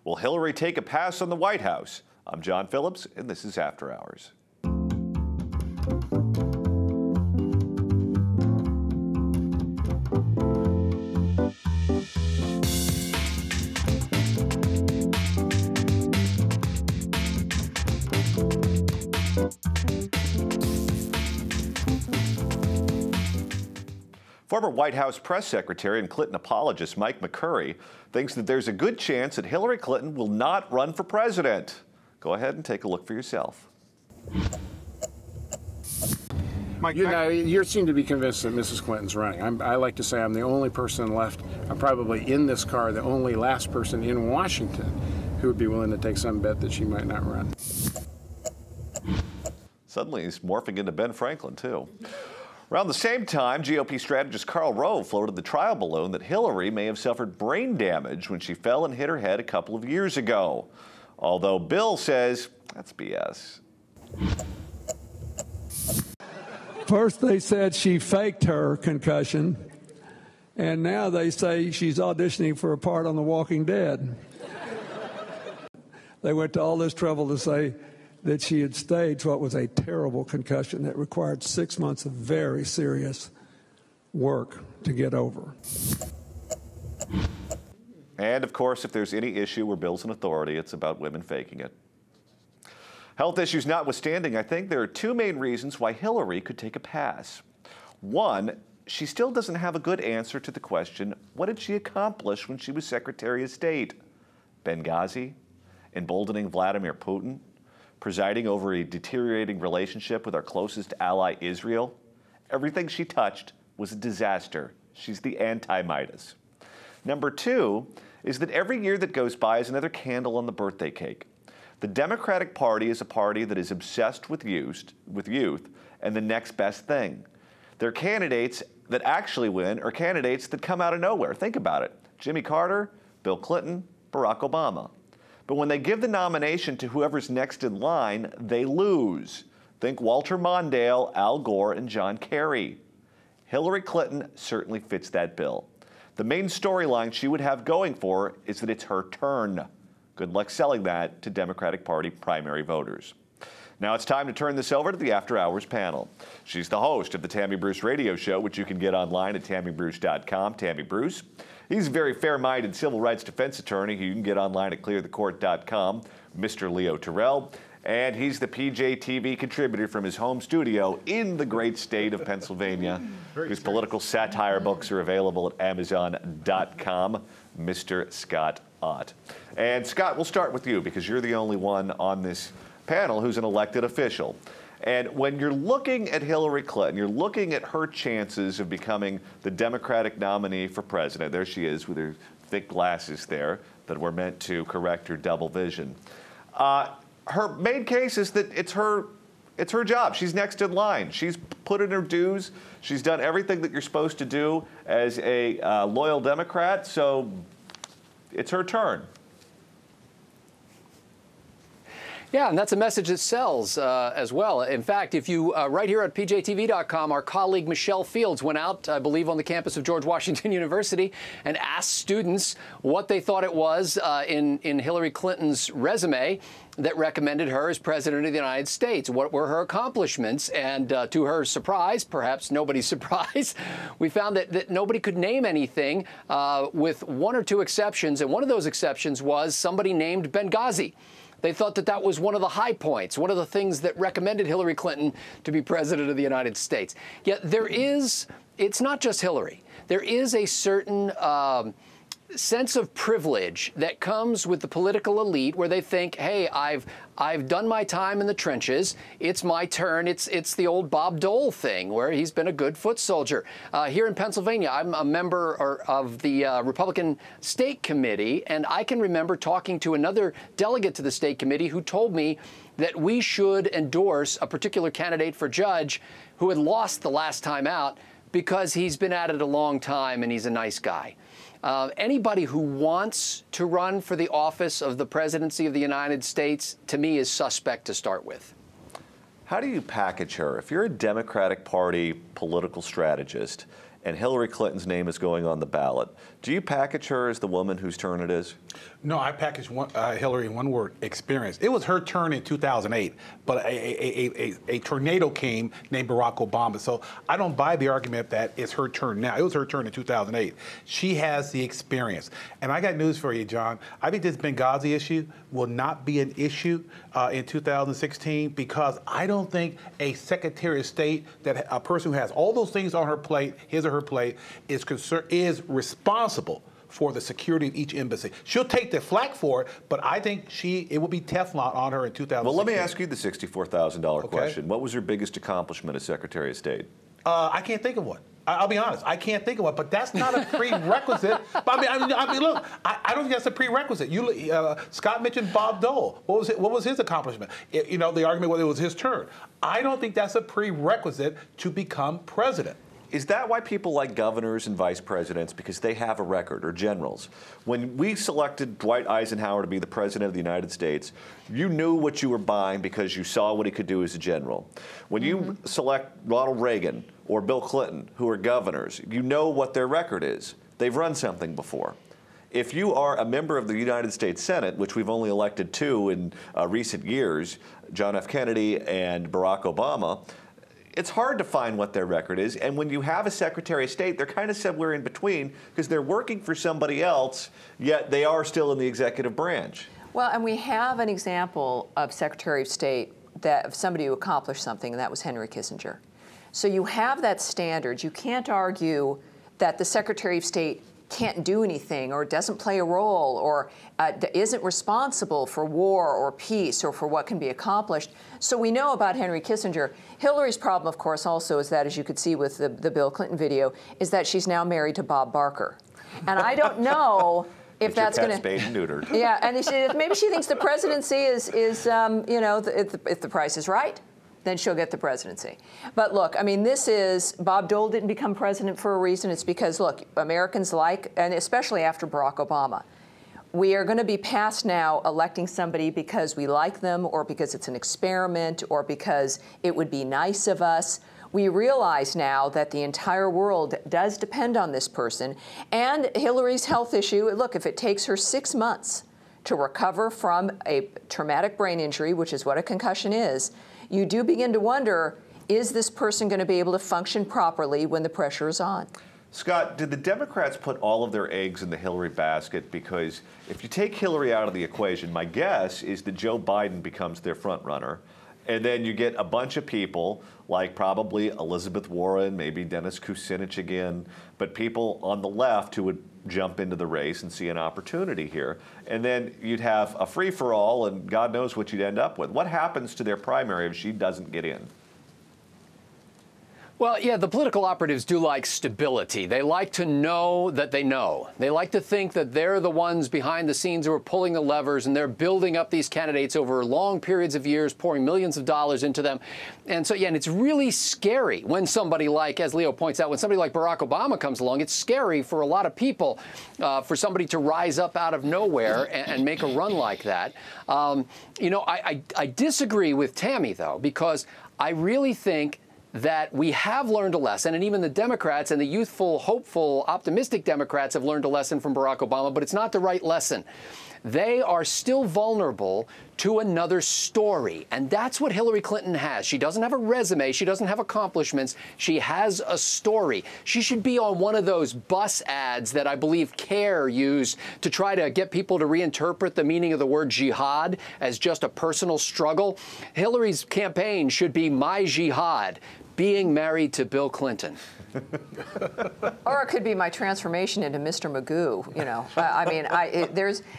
Will Hillary take a pass on the White House? I'm John Phillips, and this is After Hours. Former White House press secretary and Clinton apologist Mike McCurry thinks that there's a good chance that Hillary Clinton will not run for president. Go ahead and take a look for yourself. Mike, you seem to be convinced that Mrs. Clinton's running. I like to say I'm the only person left. I'm probably in this car, the only last person in Washington who would be willing to take some bet that she might not run. Suddenly he's morphing into Ben Franklin, too. Around the same time, GOP strategist Karl Rove floated the trial balloon that Hillary may have suffered brain damage when she fell and hit her head a couple of years ago. Although Bill says that's BS. First they said she faked her concussion, and now they say she's auditioning for a part on The Walking Dead. They went to all this trouble to say that she had staged what was a terrible concussion that required 6 months of very serious work to get over. And, of course, if there's any issue where Bill's an authority, it's about women faking it. Health issues notwithstanding, I think there are two main reasons why Hillary could take a pass. One, she still doesn't have a good answer to the question, what did she accomplish when she was Secretary of State? Benghazi? Emboldening Vladimir Putin? Presiding over a deteriorating relationship with our closest ally, Israel? Everything she touched was a disaster. She's the anti-Midas. Number two is that every year that goes by is another candle on the birthday cake. The Democratic Party is a party that is obsessed with youth and the next best thing. Their candidates that actually win are candidates that come out of nowhere. Think about it. Jimmy Carter, Bill Clinton, Barack Obama. But when they give the nomination to whoever's next in line, they lose. Think Walter Mondale, Al Gore, and John Kerry. Hillary Clinton certainly fits that bill. The main storyline she would have going for her is that it's her turn. Good luck selling that to Democratic Party primary voters. Now it's time to turn this over to the After Hours panel. She's the host of the Tammy Bruce radio show, which you can get online at tammybruce.com. Tammy Bruce. He's a very fair-minded civil rights defense attorney who you can get online at clearthecourt.com. Mr. Leo Terrell. And he's the PJTV contributor from his home studio in the great state of Pennsylvania, whose political satire books are available at Amazon.com, Mr. Scott Ott. And Scott, we'll start with you because you're the only one on this panel who's an elected official. And when you're looking at Hillary Clinton, you're looking at her chances of becoming the Democratic nominee for president. There she is with her thick glasses there that were meant to correct her double vision. Her main case is that it's her job. She's next in line. She's put in her dues. She's done everything that you're supposed to do as a loyal Democrat, so it's her turn. Yeah, and that's a message that sells as well. In fact, if you, right here at PJTV.com, our colleague Michelle Fields went out, I believe, on the campus of George Washington University and asked students what they thought it was in Hillary Clinton's resume that recommended her as president of the United States. What were her accomplishments? And to her surprise, perhaps nobody's surprise, we found that nobody could name anything with one or two exceptions. And one of those exceptions was somebody named Benghazi. They thought that was one of the high points, one of the things that recommended Hillary Clinton to be president of the United States. Yet it's not just Hillary. There is a certain sense of privilege that comes with the political elite where they think, hey, I've done my time in the trenches. It's my turn. It's the old Bob Dole thing where he's been a good foot soldier. Here in Pennsylvania, I'm a member of the Republican State Committee, and I can remember talking to another delegate to the State Committee who told me that we should endorse a particular candidate for judge who had lost the last time out because he's been at it a long time and he's a nice guy. Anybody who wants to run for the office of the presidency of the United States, to me, is suspect to start with. How do you package her? If you're a Democratic Party political strategist and Hillary Clinton's name is going on the ballot, do you package her as the woman whose turn it is? No, I packaged Hillary in one word: experience. It was her turn in 2008, but a tornado came named Barack Obama. So I don't buy the argument that it's her turn now. It was her turn in 2008. She has the experience. And I got news for you, John. I think this Benghazi issue will not be an issue in 2016 because I don't think a Secretary of State, that a person who has all those things on her plate, his or her plate, is responsible for the security of each embassy. She'll take the flak for it, but I think it will be Teflon on her in 2016. Well, let me ask you the $64,000 question. What was her biggest accomplishment as Secretary of State? I can't think of one. I'll be honest. I can't think of one, but that's not a prerequisite. But I mean, look, I don't think that's a prerequisite. Scott mentioned Bob Dole. What was his accomplishment? The argument whether it was his turn. I don't think that's a prerequisite to become president. Is that why people like governors and vice presidents? Because they have a record, or generals. When we selected Dwight Eisenhower to be the president of the United States, you knew what you were buying because you saw what he could do as a general. When you select Ronald Reagan or Bill Clinton, who are governors, you know what their record is. They've run something before. If you are a member of the United States Senate, which we've only elected 2 in recent years, John F. Kennedy and Barack Obama, it's hard to find what their record is. And when you have a Secretary of State, they're kind of somewhere in between because they're working for somebody else, yet they are still in the executive branch. Well, and we have an example of Secretary of State of somebody who accomplished something, and that was Henry Kissinger. So you have that standard. You can't argue that the Secretary of State can't do anything or doesn't play a role or isn't responsible for war or peace or for what can be accomplished. So we know about Henry Kissinger. Hillary's problem, of course, also is that, as you could see with the Bill Clinton video, is that she's now married to Bob Barker. And I don't know if that's going to... spayed and neutered. Yeah, and maybe she thinks the presidency is if the price is right, then she'll get the presidency. But look, I mean, Bob Dole didn't become president for a reason. It's because, look, Americans and especially after Barack Obama, we are going to be past now electing somebody because we like them or because it's an experiment or because it would be nice of us. We realize now that the entire world does depend on this person. And Hillary's health issue, look, if it takes her 6 months to recover from a traumatic brain injury, which is what a concussion is, you do begin to wonder, is this person going to be able to function properly when the pressure is on? Scott, did the Democrats put all of their eggs in the Hillary basket? Because if you take Hillary out of the equation, my guess is that Joe Biden becomes their front runner. And then you get a bunch of people like probably Elizabeth Warren, maybe Dennis Kucinich again, but people on the left who would jump into the race and see an opportunity here. And then you'd have a free-for-all, and God knows what you'd end up with. What happens to their primary if she doesn't get in? Well, yeah, the political operatives do like stability. They like to know that they know. They like to think that they're the ones behind the scenes who are pulling the levers, and they're building up these candidates over long periods of years, pouring millions of dollars into them. And so, yeah, and it's really scary when somebody like, as Leo points out, when somebody like Barack Obama comes along, it's scary for a lot of people for somebody to rise up out of nowhere and make a run like that. I disagree with Tammy, though, because I really think that we have learned a lesson, and even the Democrats and the youthful, hopeful, optimistic Democrats have learned a lesson from Barack Obama, but it's not the right lesson. They are still vulnerable to another story, and that's what Hillary Clinton has. She doesn't have a resume. She doesn't have accomplishments. She has a story. She should be on one of those bus ads that I believe CARE used to try to get people to reinterpret the meaning of the word jihad as just a personal struggle. Hillary's campaign should be My Jihad, being married to Bill Clinton. Or it could be my transformation into Mr. Magoo,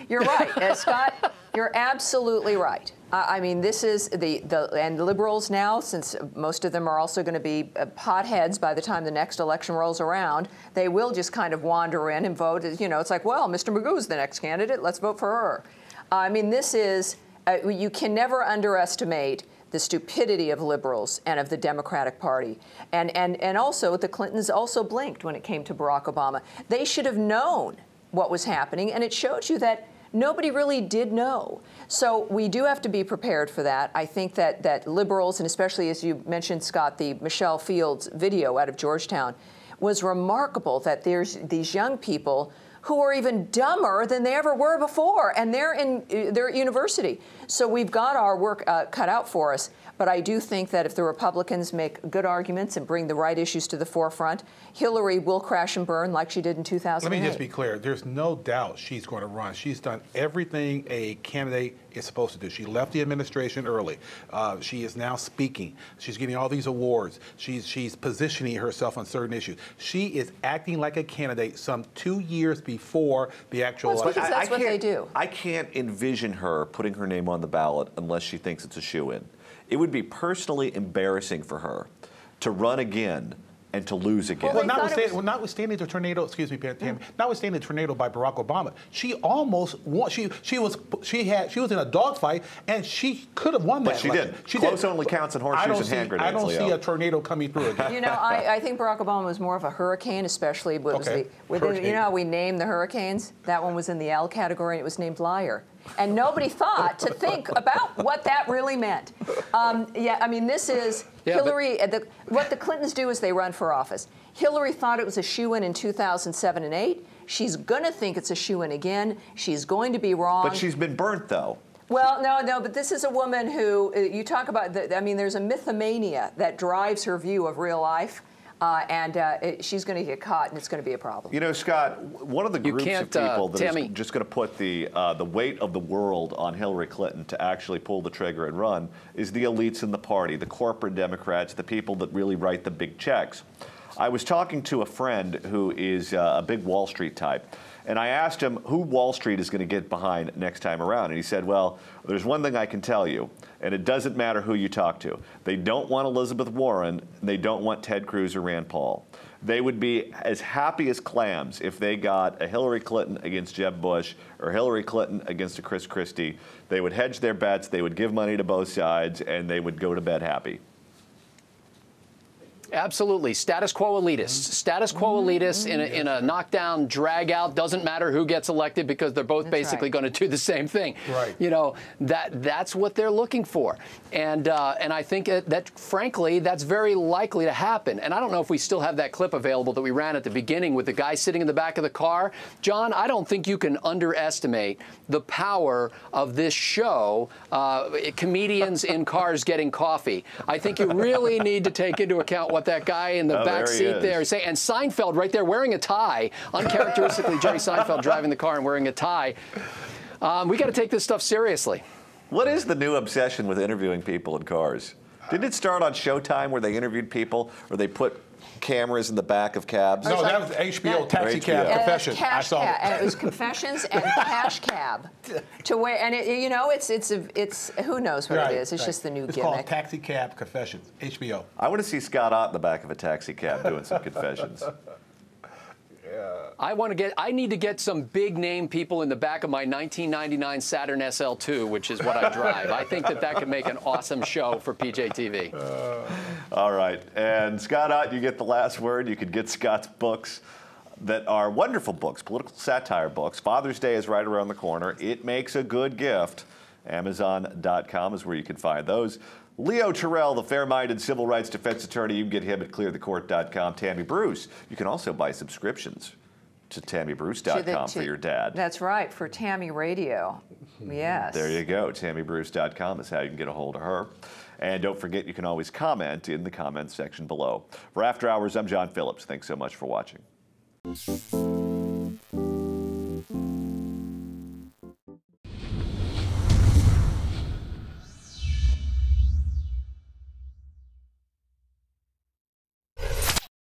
you're right. Scott, you're absolutely right. I mean, this is and liberals now, since most of them are also going to be potheads by the time the next election rolls around, they will just kind of wander in and vote. It's like, well, Mr. Magoo's the next candidate. Let's vote for her. I mean, this is, you can never underestimate the stupidity of liberals and of the Democratic Party. And also, the Clintons also blinked when it came to Barack Obama. They should have known what was happening, and it shows you that nobody really did know. So we do have to be prepared for that. I think that liberals, and especially, as you mentioned, Scott, the Michelle Fields video out of Georgetown, was remarkable that there's these young people who are even dumber than they ever were before, and they're at university. So we've got our work cut out for us. But I do think that if the Republicans make good arguments and bring the right issues to the forefront, Hillary will crash and burn like she did in 2008. Let me just be clear. There's no doubt she's going to run. She's done everything a candidate is supposed to do. She left the administration early. She is now speaking. She's getting all these awards. She's positioning herself on certain issues. She is acting like a candidate some 2 years before the actual election. Because that's what they do. I can't envision her putting her name on the ballot unless she thinks it's a shoo-in. It would be personally embarrassing for her to run again and to lose again. Well, notwithstanding the tornado, excuse me, Tammy, notwithstanding the tornado by Barack Obama, she almost won. She was in a dogfight, and she could have won that. But she did. Close only counts in horseshoes and hand grenades. I don't see a tornado coming through again. You know, I think Barack Obama was more of a hurricane, especially with you know how we name the hurricanes? That one was in the L category, and it was named Liar. And nobody thought to think about what that really meant. Yeah, I mean, this is Hillary. What the Clintons do is they run for office. Hillary thought it was a shoo-in in 2007 and 8. She's going to think it's a shoo-in again. She's going to be wrong. But she's been burnt, though. Well, no, but this is a woman who, you talk about, I mean, there's a mythomania that drives her view of real life. She's going to get caught, and it's going to be a problem. You know, Scott, one of the groups of people that is just going to put the weight of the world on Hillary Clinton to actually pull the trigger and run is the elites in the party, the corporate Democrats, the people that really write the big checks. I was talking to a friend who is a big Wall Street type, and I asked him who Wall Street is going to get behind next time around. And he said, well, there's one thing I can tell you, and it doesn't matter who you talk to. They don't want Elizabeth Warren. They don't want Ted Cruz or Rand Paul. They would be as happy as clams if they got a Hillary Clinton against Jeb Bush or Hillary Clinton against a Chris Christie. They would hedge their bets. They would give money to both sides, and they would go to bed happy. Absolutely. Status quo elitists. Status quo elitists in a knockdown, drag out, doesn't matter who gets elected because they're both basically going to do the same thing. Right. You know, that's what they're looking for. And I think that, frankly, that's very likely to happen. And I don't know if we still have that clip available that we ran at the beginning with the guy sitting in the back of the car. John, I don't think you can underestimate the power of this show, comedians in cars getting coffee. I think you really need to take into account what that guy in the back seat there is saying. And Seinfeld right there wearing a tie, uncharacteristically Jerry Seinfeld driving the car and wearing a tie. We got to take this stuff seriously. What is the new obsession with interviewing people in cars? Didn't it start on Showtime where they interviewed people or they put cameras in the back of cabs? No, that was HBO, Taxi Cab Confessions. I saw it. And it was Confessions and Cash Cab. To where, and you know, it's who knows what it is. It's just the new gimmick. It's called Taxi Cab Confessions, HBO. I want to see Scott Ott in the back of a taxi cab doing some confessions. I need to get some big name people in the back of my 1999 Saturn SL2, which is what I drive. I think that could make an awesome show for PJTV. All right. And Scott Ott, you get the last word. You could get Scott's books that are wonderful books, political satire books. Father's Day is right around the corner. It makes a good gift. Amazon.com is where you can find those. Leo Terrell, the fair-minded civil rights defense attorney, you can get him at clearthecourt.com. Tammy Bruce, you can also buy subscriptions to TammyBruce.com for your dad. That's right, for Tammy Radio. Yes. There you go. TammyBruce.com is how you can get a hold of her. And don't forget, you can always comment in the comments section below. For After Hours, I'm John Phillips. Thanks so much for watching.